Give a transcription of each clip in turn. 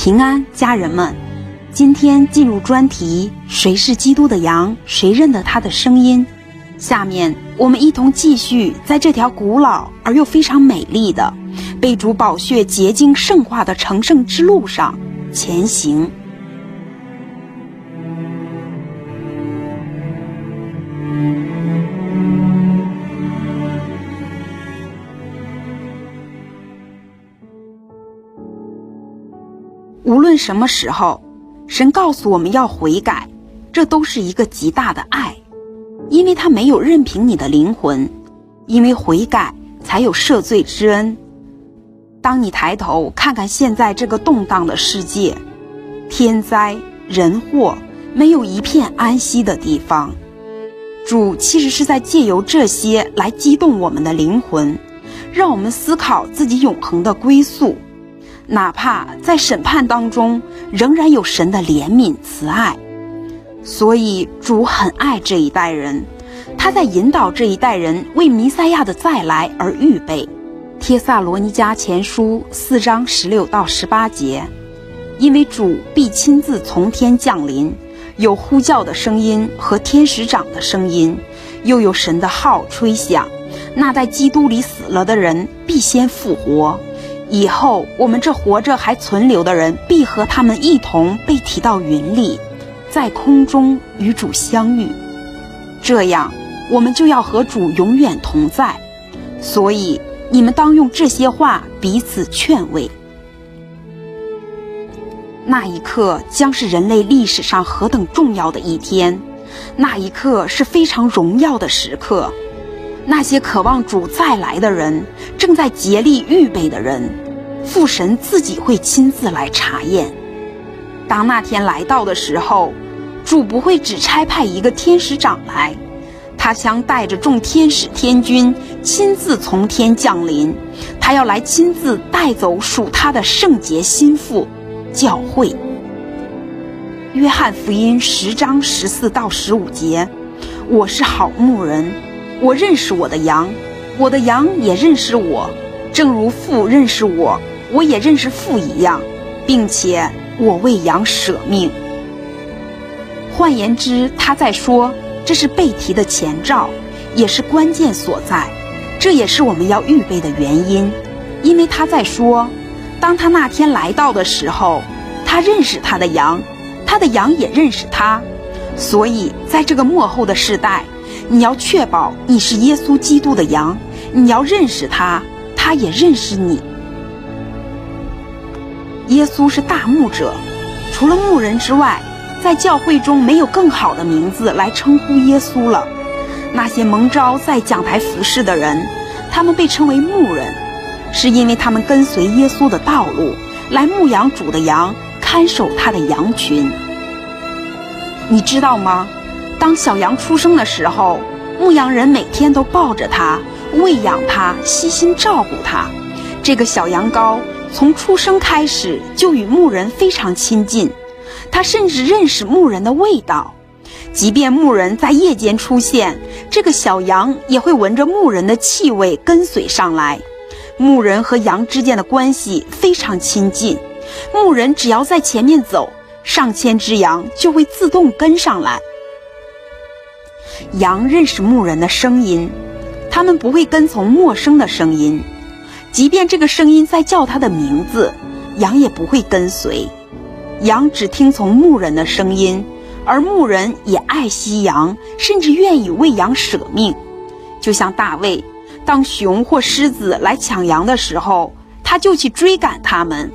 平安，家人们，今天进入专题，谁是基督的羊，谁认得他的声音。下面我们一同继续在这条古老而又非常美丽的被主宝血洁净圣化的成圣之路上前行。无论什么时候，神告诉我们要悔改，这都是一个极大的爱，因为他没有任凭你的灵魂，因为悔改才有赦罪之恩。当你抬头看看现在这个动荡的世界，天灾人祸，没有一片安息的地方，主其实是在借由这些来激动我们的灵魂，让我们思考自己永恒的归宿，哪怕在审判当中仍然有神的怜悯慈爱。所以主很爱这一代人，他在引导这一代人为弥赛亚的再来而预备。帖撒罗尼迦前书4章16到18节，因为主必亲自从天降临，有呼叫的声音和天使长的声音，又有神的号吹响，那在基督里死了的人必先复活，以后我们这活着还存留的人必和他们一同被提到云里，在空中与主相遇，这样我们就要和主永远同在。所以你们当用这些话彼此劝慰。那一刻将是人类历史上何等重要的一天，那一刻是非常荣耀的时刻。那些渴望主再来的人，正在竭力预备的人，父神自己会亲自来查验。当那天来到的时候，主不会只差派一个天使长来，他将带着众天使天军亲自从天降临，他要来亲自带走属他的圣洁心腹教会。约翰福音10章14到15节，我是好牧人，我认识我的羊，我的羊也认识我，正如父认识我，我也认识父一样，并且我为羊舍命。换言之，他在说这是被提的前兆，也是关键所在，这也是我们要预备的原因。因为他在说，当他那天来到的时候，他认识他的羊，他的羊也认识他。所以在这个末后的世代，你要确保你是耶稣基督的羊，你要认识他，他也认识你。耶稣是大牧者，除了牧人之外，在教会中没有更好的名字来称呼耶稣了。那些蒙召在讲台服侍的人，他们被称为牧人，是因为他们跟随耶稣的道路，来牧养主的羊，看守他的羊群。你知道吗？当小羊出生的时候，牧羊人每天都抱着它，喂养它，悉心照顾它。这个小羊羔从出生开始就与牧人非常亲近，他甚至认识牧人的味道。即便牧人在夜间出现，这个小羊也会闻着牧人的气味跟随上来。牧人和羊之间的关系非常亲近，牧人只要在前面走，上千只羊就会自动跟上来。羊认识牧人的声音，他们不会跟从陌生的声音，即便这个声音在叫他的名字，羊也不会跟随。羊只听从牧人的声音，而牧人也爱惜羊，甚至愿意为羊舍命。就像大卫，当熊或狮子来抢羊的时候，他就去追赶他们，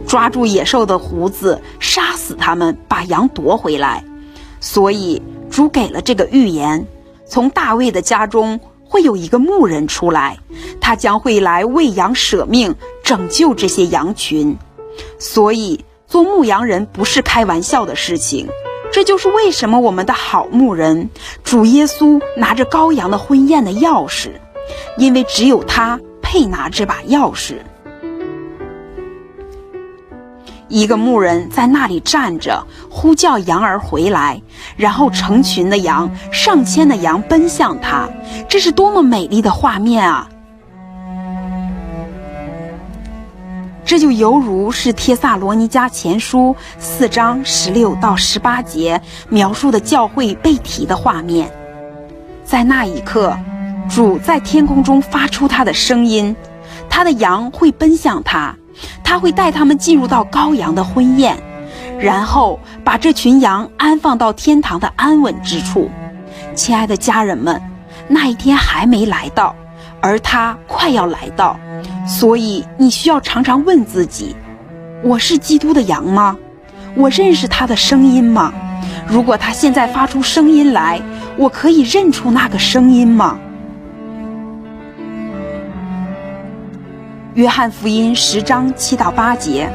抓住野兽的胡子，杀死他们，把羊夺回来。所以主给了这个预言，从大卫的家中会有一个牧人出来，他将会来为羊舍命，拯救这些羊群。所以做牧羊人不是开玩笑的事情，这就是为什么我们的好牧人主耶稣拿着羔羊的婚宴的钥匙，因为只有他配拿这把钥匙。一个牧人在那里站着，呼叫羊儿回来，然后成群的羊，上千的羊奔向他，这是多么美丽的画面啊！这就犹如是帖撒罗尼迦前书4章16到18节描述的教会被提的画面。在那一刻，主在天空中发出他的声音，他的羊会奔向他，他会带他们进入到羔羊的婚宴，然后把这群羊安放到天堂的安稳之处。亲爱的家人们，那一天还没来到，而他快要来到，所以你需要常常问自己，我是基督的羊吗？我认识他的声音吗？如果他现在发出声音来，我可以认出那个声音吗？约翰福音10章7到8节，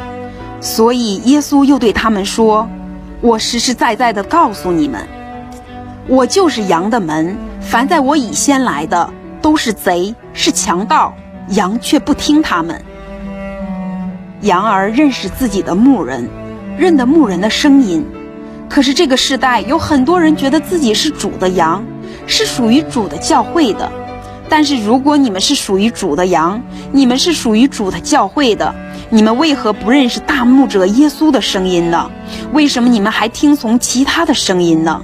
所以耶稣又对他们说，我实实在在地告诉你们，我就是羊的门，凡在我以先来的都是贼，是强盗，羊却不听他们。羊儿认识自己的牧人，认得牧人的声音。可是这个时代有很多人觉得自己是主的羊，是属于主的教会的。但是如果你们是属于主的羊，你们是属于主的教会的，你们为何不认识大牧者耶稣的声音呢？为什么你们还听从其他的声音呢？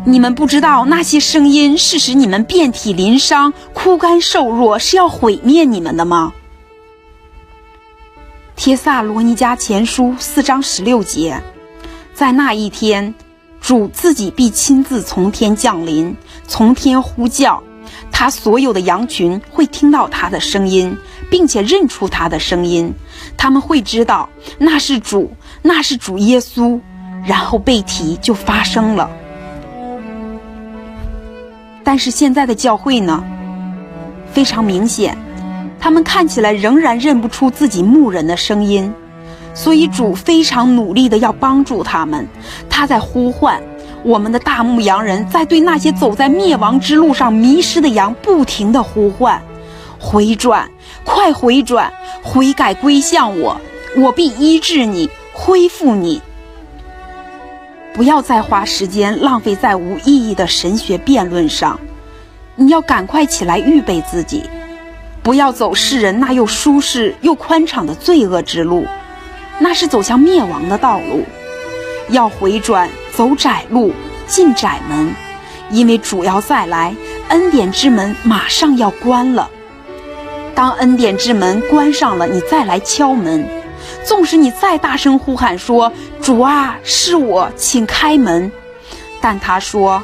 你们不知道那些声音是使你们遍体鳞伤、枯干瘦弱，是要毁灭你们的吗？帖撒罗尼迦前书4章16节，在那一天，主自己必亲自从天降临，从天呼叫，他所有的羊群会听到他的声音，并且认出他的声音，他们会知道那是主，那是主耶稣，然后被提就发生了。但是现在的教会呢，非常明显，他们看起来仍然认不出自己牧人的声音，所以主非常努力地要帮助他们，他在呼唤，我们的大牧羊人在对那些走在灭亡之路上迷失的羊不停地呼唤，回转，快回转，悔改归向我，我必医治你，恢复你。不要再花时间浪费在无意义的神学辩论上，你要赶快起来预备自己，不要走世人那又舒适又宽敞的罪恶之路，那是走向灭亡的道路。要回转，走窄路，进窄门，因为主要再来，恩典之门马上要关了。当恩典之门关上了，你再来敲门，纵使你再大声呼喊说，主啊，是我，请开门，但他说，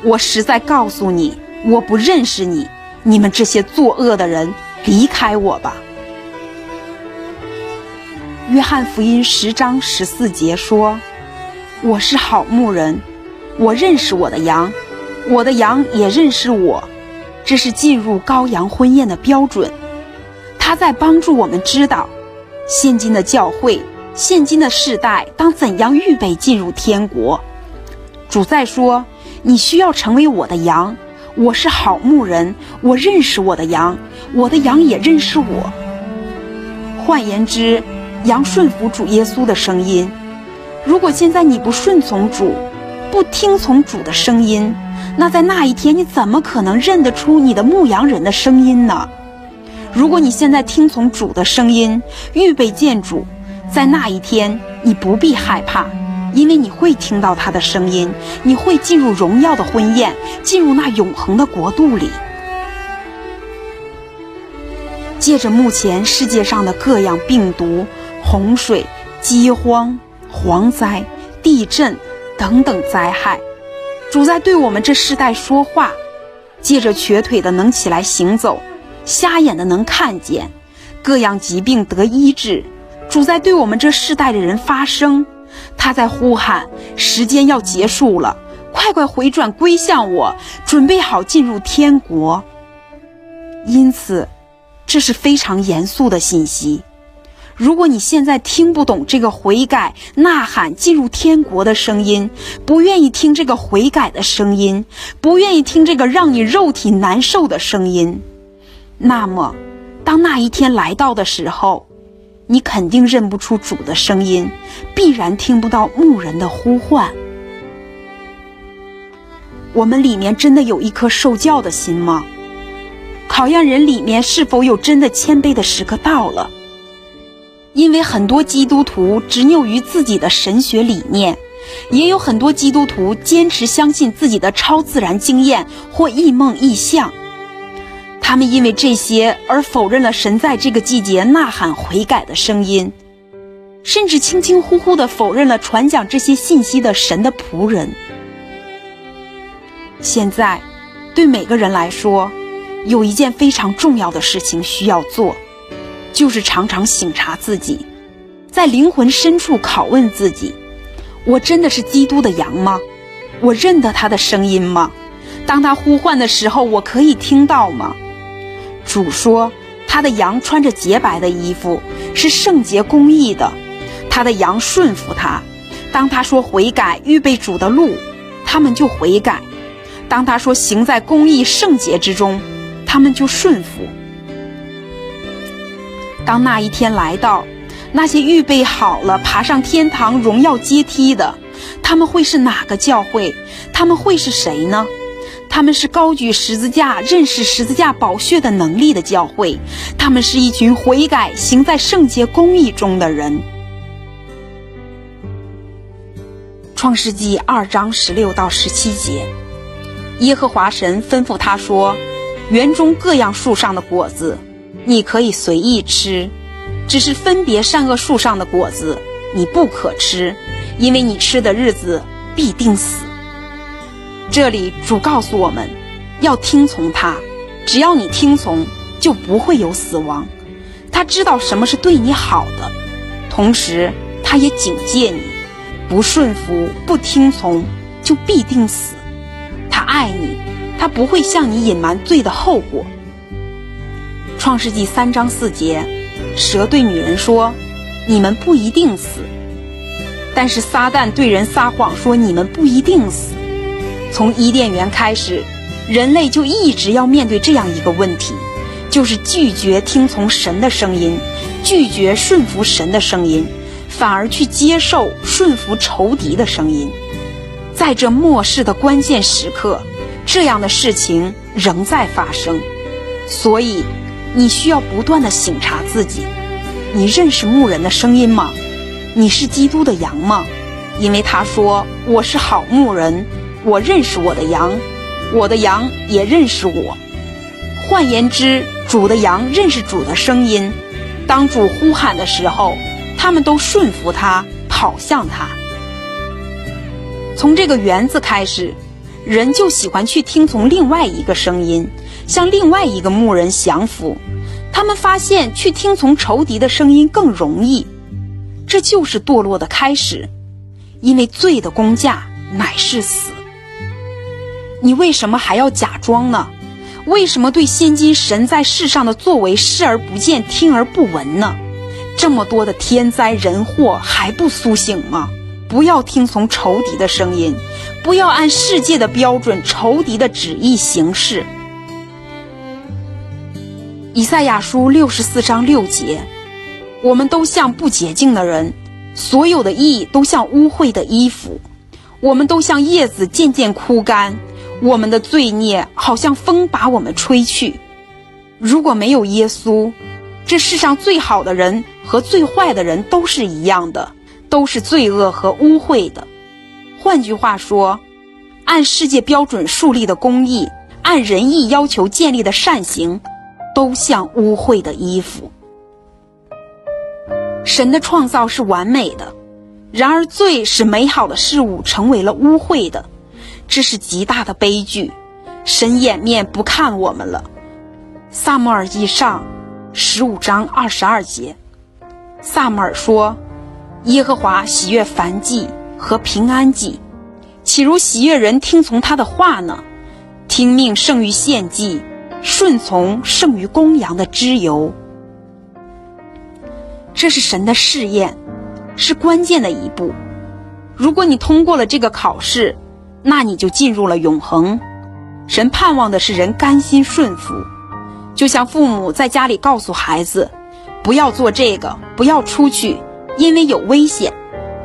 我实在告诉你，我不认识你，你们这些作恶的人，离开我吧。约翰福音10章14节说，我是好牧人，我认识我的羊，我的羊也认识我，这是进入羔羊婚宴的标准。他在帮助我们知道，现今的教会，现今的世代当怎样预备进入天国。主在说，你需要成为我的羊，我是好牧人，我认识我的羊，我的羊也认识我。换言之，羊顺服主耶稣的声音。如果现在你不顺从主，不听从主的声音，那在那一天你怎么可能认得出你的牧羊人的声音呢？如果你现在听从主的声音，预备见主，在那一天你不必害怕，因为你会听到他的声音，你会进入荣耀的婚宴，进入那永恒的国度里。借着目前世界上的各样病毒、洪水、饥荒、蝗灾、地震等等灾害，主在对我们这世代说话，借着瘸腿的能起来行走，瞎眼的能看见，各样疾病得医治，主在对我们这世代的人发声，他在呼喊，时间要结束了，快快回转归向我，准备好进入天国。因此这是非常严肃的信息。如果你现在听不懂这个悔改、呐喊进入天国的声音，不愿意听这个悔改的声音，不愿意听这个让你肉体难受的声音，那么当那一天来到的时候，你肯定认不出主的声音，必然听不到牧人的呼唤。我们里面真的有一颗受教的心吗？考验人里面是否有真的谦卑的时刻到了。因为很多基督徒执拗于自己的神学理念，也有很多基督徒坚持相信自己的超自然经验或异梦异象。他们因为这些而否认了神在这个季节呐喊悔改的声音，甚至轻轻呼呼地否认了传讲这些信息的神的仆人。现在对每个人来说，有一件非常重要的事情需要做，就是常常省察自己，在灵魂深处拷问自己，我真的是基督的羊吗？我认得他的声音吗？当他呼唤的时候，我可以听到吗？主说他的羊穿着洁白的衣服，是圣洁公义的，他的羊顺服他。当他说悔改，预备主的路，他们就悔改；当他说行在公义圣洁之中，他们就顺服。当那一天来到，那些预备好了爬上天堂荣耀阶梯的，他们会是哪个教会？他们会是谁呢？他们是高举十字架、认识十字架宝血的能力的教会，他们是一群悔改行在圣洁公义中的人。创世纪2章16到17节，耶和华神吩咐他说，园中各样树上的果子你可以随意吃，只是分别善恶树上的果子你不可吃，因为你吃的日子必定死。这里主告诉我们要听从他，只要你听从，就不会有死亡。他知道什么是对你好的，同时他也警戒你，不顺服不听从就必定死。他爱你，他不会向你隐瞒罪的后果。创世纪3章4节，蛇对女人说，你们不一定死。但是撒旦对人撒谎说，你们不一定死。从伊甸园开始，人类就一直要面对这样一个问题，就是拒绝听从神的声音，拒绝顺服神的声音，反而去接受顺服仇敌的声音。在这末世的关键时刻，这样的事情仍在发生，所以你需要不断地省察自己。你认识牧人的声音吗？你是基督的羊吗？因为他说，我是好牧人，我认识我的羊，我的羊也认识我。换言之，主的羊认识主的声音，当主呼喊的时候，他们都顺服他，跑向他。从这个园子开始，人就喜欢去听从另外一个声音，向另外一个牧人降服。他们发现去听从仇敌的声音更容易，这就是堕落的开始，因为罪的工价乃是死。你为什么还要假装呢？为什么对现今神在世上的作为视而不见，听而不闻呢？这么多的天灾人祸还不苏醒吗？不要听从仇敌的声音，不要按世界的标准、仇敌的旨意行事。以赛亚书64章6节，我们都像不洁净的人，所有的义都像污秽的衣服，我们都像叶子渐渐枯干，我们的罪孽好像风把我们吹去。如果没有耶稣，这世上最好的人和最坏的人都是一样的，都是罪恶和污秽的。换句话说，按世界标准树立的公义，按人意要求建立的善行，都像污秽的衣服。神的创造是完美的，然而罪使美好的事物成为了污秽的，这是极大的悲剧。神掩面不看我们了。撒母耳记上15章22节，撒母耳说，耶和华喜悦燔祭和平安祭，岂如喜悦人听从他的话呢？听命胜于献祭，顺从胜于公羊的脂油。这是神的试验，是关键的一步。如果你通过了这个考试，那你就进入了永恒。神盼望的是人甘心顺服，就像父母在家里告诉孩子，不要做这个，不要出去，因为有危险。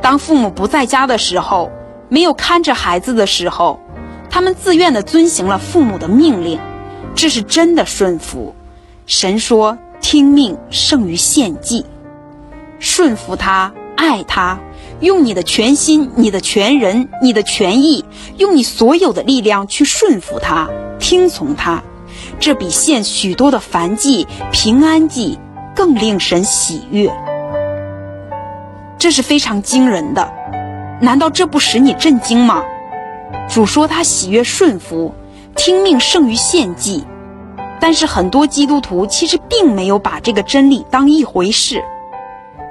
当父母不在家的时候，没有看着孩子的时候，他们自愿地遵行了父母的命令，这是真的顺服。神说，听命胜于献祭。顺服他，爱他，用你的全心、你的全人、你的全意，用你所有的力量去顺服他，听从他，这比献许多的燔祭、平安祭更令神喜悦。这是非常惊人的，难道这不使你震惊吗？主说他喜悦顺服，听命胜于献祭。但是很多基督徒其实并没有把这个真理当一回事。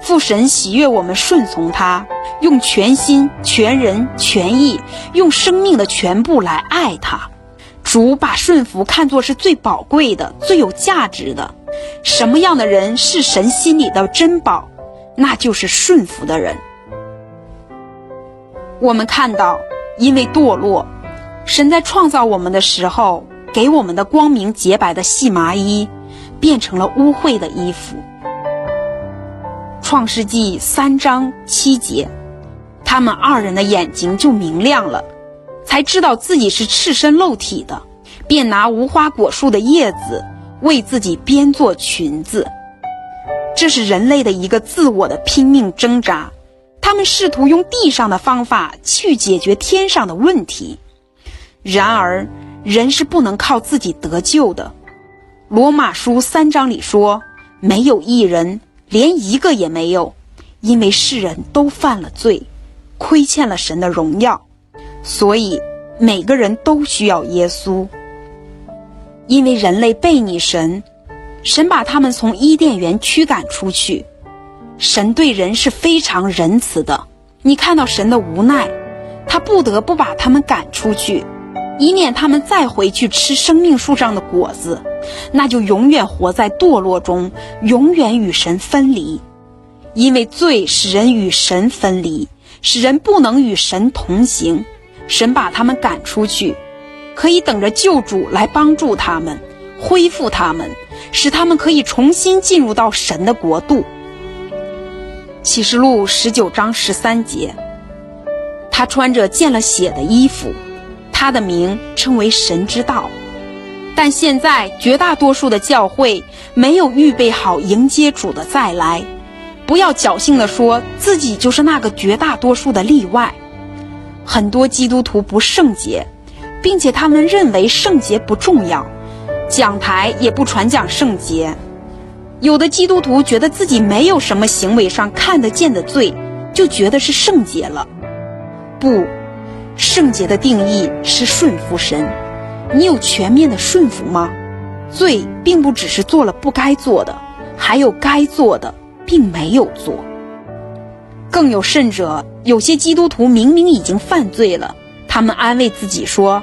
父神喜悦我们顺从他，用全心、全人、全意，用生命的全部来爱他。主把顺服看作是最宝贵的、最有价值的。什么样的人是神心里的珍宝？那就是顺服的人。我们看到，因为堕落，神在创造我们的时候，给我们的光明洁白的细麻衣变成了污秽的衣服。创世纪3章7节，他们二人的眼睛就明亮了，才知道自己是赤身露体的，便拿无花果树的叶子为自己编做裙子。这是人类的一个自我的拼命挣扎，他们试图用地上的方法去解决天上的问题。然而人是不能靠自己得救的。罗马书3章里说，没有一人，连一个也没有，因为世人都犯了罪，亏欠了神的荣耀，所以每个人都需要耶稣。因为人类背逆神，神把他们从伊甸园驱赶出去。神对人是非常仁慈的，你看到神的无奈，他不得不把他们赶出去，以免他们再回去吃生命树上的果子，那就永远活在堕落中，永远与神分离。因为罪使人与神分离，使人不能与神同行。神把他们赶出去，可以等着救主来帮助他们，恢复他们，使他们可以重新进入到神的国度。启示录19章13节，他穿着见了血的衣服，他的名称为神之道。但现在绝大多数的教会没有预备好迎接主的再来。不要侥幸地说自己就是那个绝大多数的例外。很多基督徒不圣洁，并且他们认为圣洁不重要，讲台也不传讲圣洁。有的基督徒觉得自己没有什么行为上看得见的罪，就觉得是圣洁了。不，圣洁的定义是顺服神。你有全面的顺服吗？罪并不只是做了不该做的，还有该做的并没有做。更有甚者，有些基督徒明明已经犯罪了，他们安慰自己说，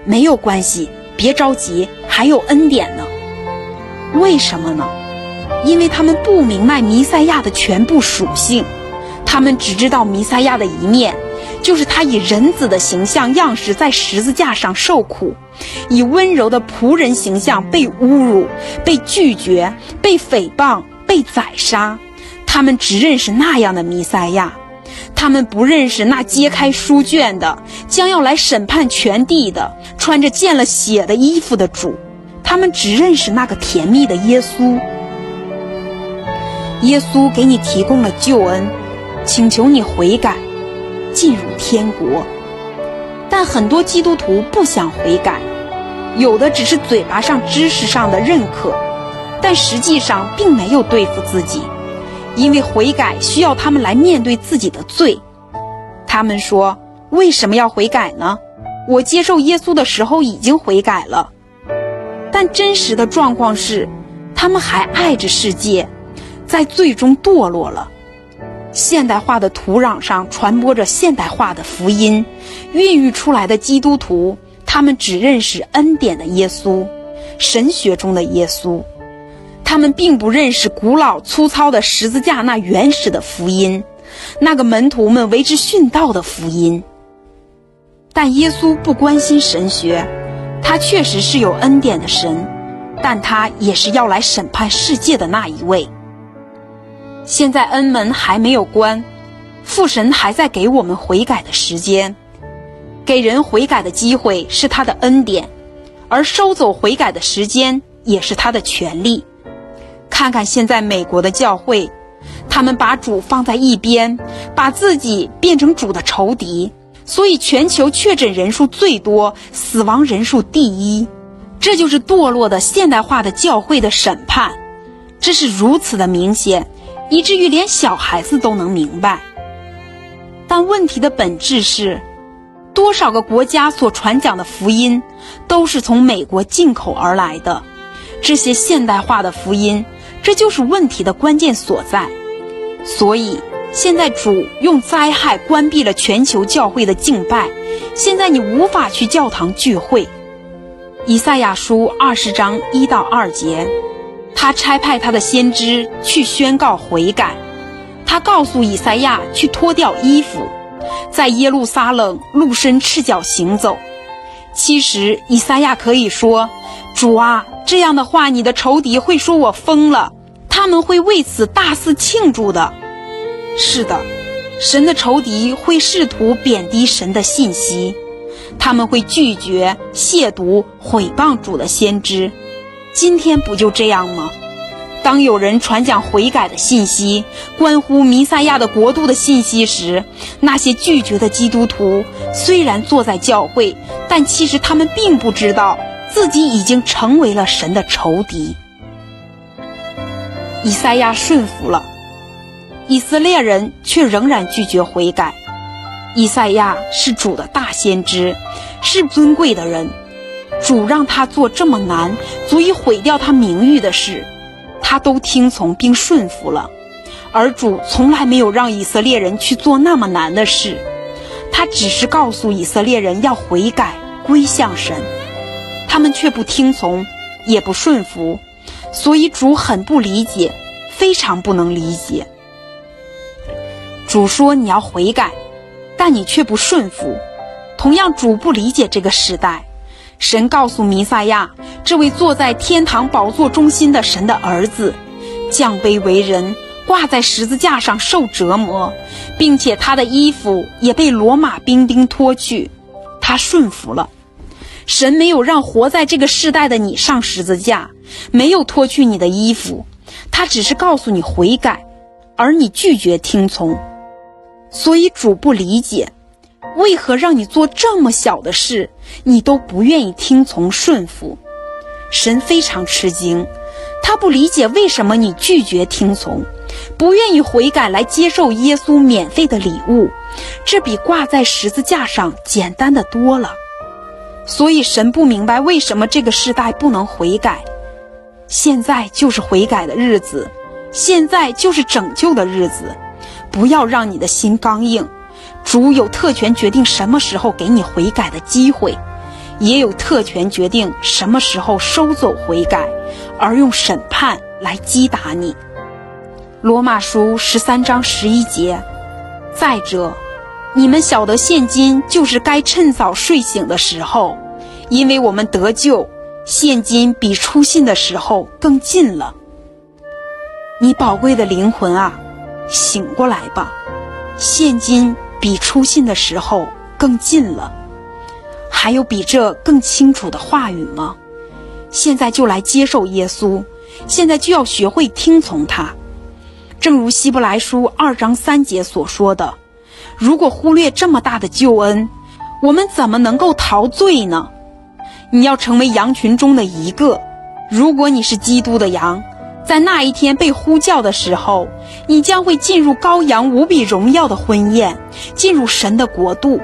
没有关系，别着急，还有恩典呢。为什么呢？因为他们不明白弥赛亚的全部属性，他们只知道弥赛亚的一面，就是他以人子的形象样式在十字架上受苦，以温柔的仆人形象被侮辱、被拒绝、被诽谤、被宰杀。他们只认识那样的弥赛亚，他们不认识那揭开书卷的、将要来审判全地的、穿着见了血的衣服的主。他们只认识那个甜蜜的耶稣。耶稣给你提供了救恩，请求你悔改，进入天国。但很多基督徒不想悔改，有的只是嘴巴上知识上的认可，但实际上并没有对付自己，因为悔改需要他们来面对自己的罪。他们说，为什么要悔改呢？我接受耶稣的时候已经悔改了。但真实的状况是，他们还爱着世界，在最终堕落了。现代化的土壤上传播着现代化的福音，孕育出来的基督徒，他们只认识恩典的耶稣，神学中的耶稣。他们并不认识古老粗糙的十字架那原始的福音，那个门徒们为之殉道的福音。但耶稣不关心神学，他确实是有恩典的神，但他也是要来审判世界的那一位。现在恩门还没有关，父神还在给我们悔改的时间。给人悔改的机会是他的恩典，而收走悔改的时间也是他的权利。看看现在美国的教会，他们把主放在一边，把自己变成主的仇敌，所以全球确诊人数最多，死亡人数第一。这就是堕落的现代化的教会的审判，这是如此的明显，以至于连小孩子都能明白。但问题的本质是，多少个国家所传讲的福音都是从美国进口而来的，这些现代化的福音，这就是问题的关键所在。所以现在主用灾害关闭了全球教会的敬拜，现在你无法去教堂聚会。以赛亚书20章1到2节，他差派他的先知去宣告悔改。他告诉以赛亚去脱掉衣服，在耶路撒冷露身赤脚行走。其实以赛亚可以说，主啊，这样的话你的仇敌会说我疯了，他们会为此大肆庆祝的。是的，神的仇敌会试图贬低神的信息，他们会拒绝、亵渎、毁谤主的先知。今天不就这样吗？当有人传讲悔改的信息，关乎弥赛亚的国度的信息时，那些拒绝的基督徒虽然坐在教会，但其实他们并不知道自己已经成为了神的仇敌。以赛亚顺服了，以色列人却仍然拒绝悔改。以赛亚是主的大先知，是尊贵的人，主让他做这么难，足以毁掉他名誉的事，他都听从并顺服了。而主从来没有让以色列人去做那么难的事，他只是告诉以色列人要悔改归向神，他们却不听从也不顺服，所以主很不理解，非常不能理解。主说你要悔改，但你却不顺服。同样，主不理解这个时代。神告诉弥赛亚，这位坐在天堂宝座中心的神的儿子，降卑为人，挂在十字架上受折磨，并且他的衣服也被罗马兵丁脱去。他顺服了。神没有让活在这个世代的你上十字架，没有脱去你的衣服，他只是告诉你悔改，而你拒绝听从。所以主不理解，为何让你做这么小的事，你都不愿意听从顺服。神非常吃惊，他不理解为什么你拒绝听从，不愿意悔改来接受耶稣免费的礼物，这比挂在十字架上简单的多了。所以神不明白为什么这个世代不能悔改。现在就是悔改的日子，现在就是拯救的日子，不要让你的心刚硬。主有特权决定什么时候给你悔改的机会，也有特权决定什么时候收走悔改，而用审判来击打你。罗马书13章11节，再者，你们晓得现今就是该趁早睡醒的时候，因为我们得救，现今比初信的时候更近了。你宝贵的灵魂啊，醒过来吧，现今比初信的时候更近了。还有比这更清楚的话语吗？现在就来接受耶稣，现在就要学会听从他。正如希伯来书2章3节所说的，如果忽略这么大的救恩，我们怎么能够逃罪呢？你要成为羊群中的一个。如果你是基督的羊，在那一天被呼叫的时候，你将会进入羔羊无比荣耀的婚宴，进入神的国度。